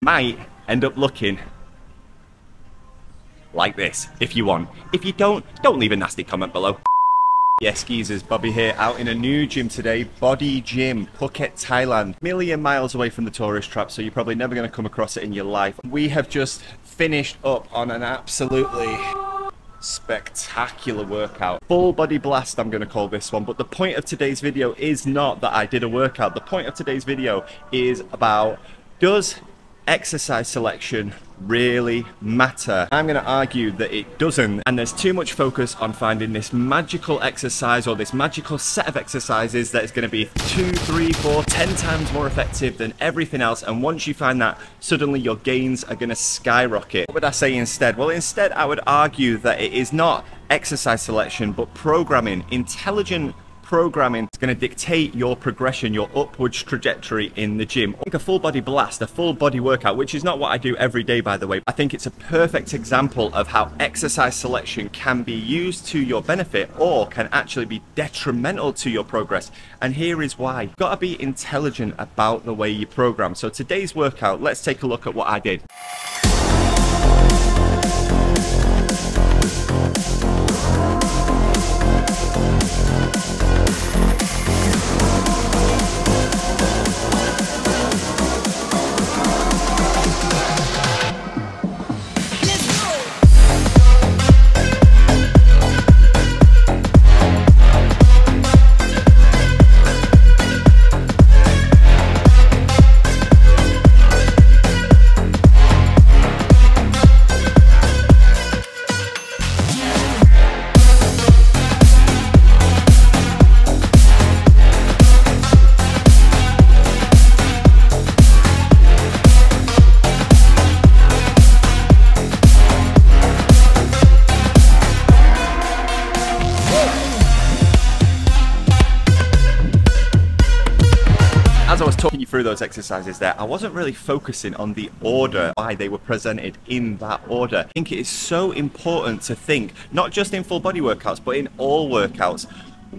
might end up looking like this if you want. If you don't leave a nasty comment below. Yes, geezers, Bobby here, out in a new gym today, Body Gym, Phuket, Thailand. A million miles away from the tourist trap, so you're probably never going to come across it in your life. We have just finished up on an absolutely spectacular workout. Full body blast, I'm going to call this one, but the point of today's video is not that I did a workout. The point of today's video is about, does exercise selection really matter? I'm going to argue that it doesn't, and there's too much focus on finding this magical exercise or this magical set of exercises that is going to be 2, 3, 4, 10 times more effective than everything else, and once you find that, suddenly your gains are going to skyrocket. What would I say instead? Well, instead I would argue that it is not exercise selection but programming. Intelligent programming is going to dictate your progression, your upwards trajectory in the gym. I think a full body blast, a full body workout, which is not what I do every day, by the way. I think it's a perfect example of how exercise selection can be used to your benefit or can actually be detrimental to your progress. And here is why. You've got to be intelligent about the way you program. So today's workout, let's take a look at what I did. As I was talking you through those exercises there, I wasn't really focusing on the order, why they were presented in that order. I think it is so important to think, not just in full body workouts, but in all workouts,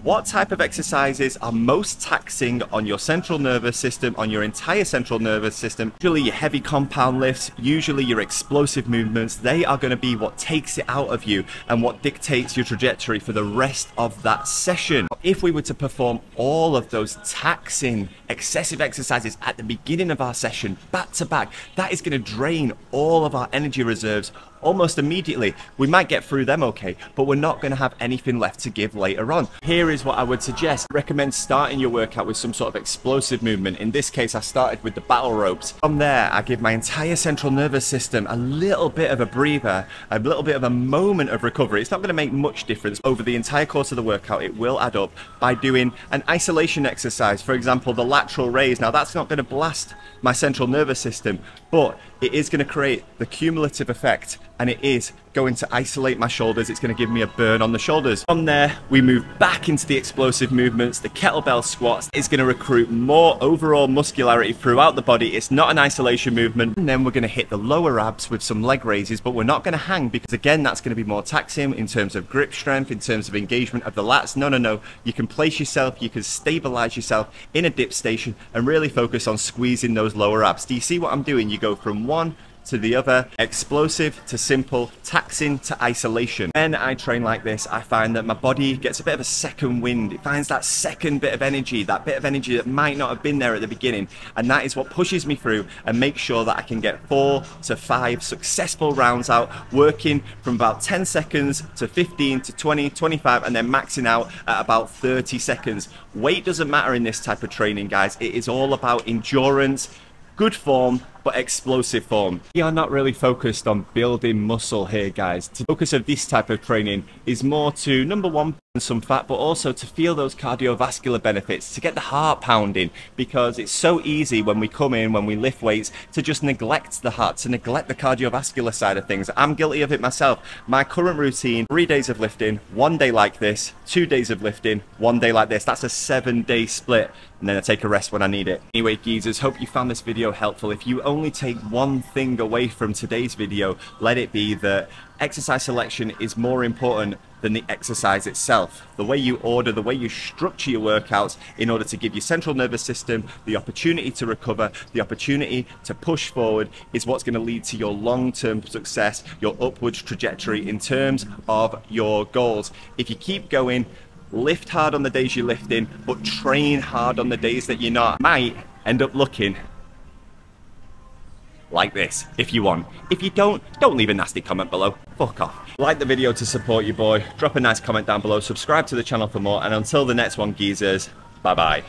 what type of exercises are most taxing on your central nervous system, on your entire central nervous system. Usually your heavy compound lifts, usually your explosive movements, they are going to be what takes it out of you and what dictates your trajectory for the rest of that session. If we were to perform all of those taxing, excessive exercises at the beginning of our session, back to back, that is going to drain all of our energy reserves almost immediately. We might get through them okay, but we're not going to have anything left to give later on. Here is what I would suggest. I recommend starting your workout with some sort of explosive movement. In this case, I started with the battle ropes. From there, I give my entire central nervous system a little bit of a breather, a little bit of a moment of recovery. It's not going to make much difference over the entire course of the workout. It will add up by doing an isolation exercise. For example, the lateral raise. Now, that's not going to blast my central nervous system, but it is going to create the cumulative effect, and it is going to isolate my shoulders. It's going to give me a burn on the shoulders. From there, we move back into the explosive movements. The kettlebell squats is going to recruit more overall muscularity throughout the body. It's not an isolation movement. And then we're going to hit the lower abs with some leg raises, but we're not going to hang because, again, that's going to be more taxing in terms of grip strength, in terms of engagement of the lats. No. You can place yourself, you can stabilize yourself in a dip station and really focus on squeezing those lower abs. Do you see what I'm doing? You go from one to the other, explosive to simple, taxing to isolation. When I train like this, I find that my body gets a bit of a second wind. It finds that second bit of energy, that bit of energy that might not have been there at the beginning, and that is what pushes me through and makes sure that I can get 4 to 5 successful rounds out, working from about 10 seconds to 15 to 20, 25, and then maxing out at about 30 seconds. Weight doesn't matter in this type of training, guys. It is all about endurance, good form, but explosive form. We are not really focused on building muscle here, guys. The focus of this type of training is more to, number one, burn some fat, but also to feel those cardiovascular benefits, to get the heart pounding, because it's so easy when we come in, when we lift weights, to just neglect the heart, to neglect the cardiovascular side of things. I'm guilty of it myself. My current routine, 3 days of lifting, 1 day like this, 2 days of lifting, 1 day like this. That's a 7-day split, and then I take a rest when I need it. Anyway, geezers, hope you found this video helpful. If you only take one thing away from today's video, let it be that exercise selection is more important than the exercise itself. The way you order, the way you structure your workouts in order to give your central nervous system the opportunity to recover, the opportunity to push forward, is what's going to lead to your long-term success, your upwards trajectory in terms of your goals. If you keep going, lift hard on the days you're lifting, but train hard on the days that you're not, might end up looking like this if you want. If you don't leave a nasty comment below. Fuck off. Like the video to support your boy, drop a nice comment down below, subscribe to the channel for more, and until the next one, geezers, bye bye.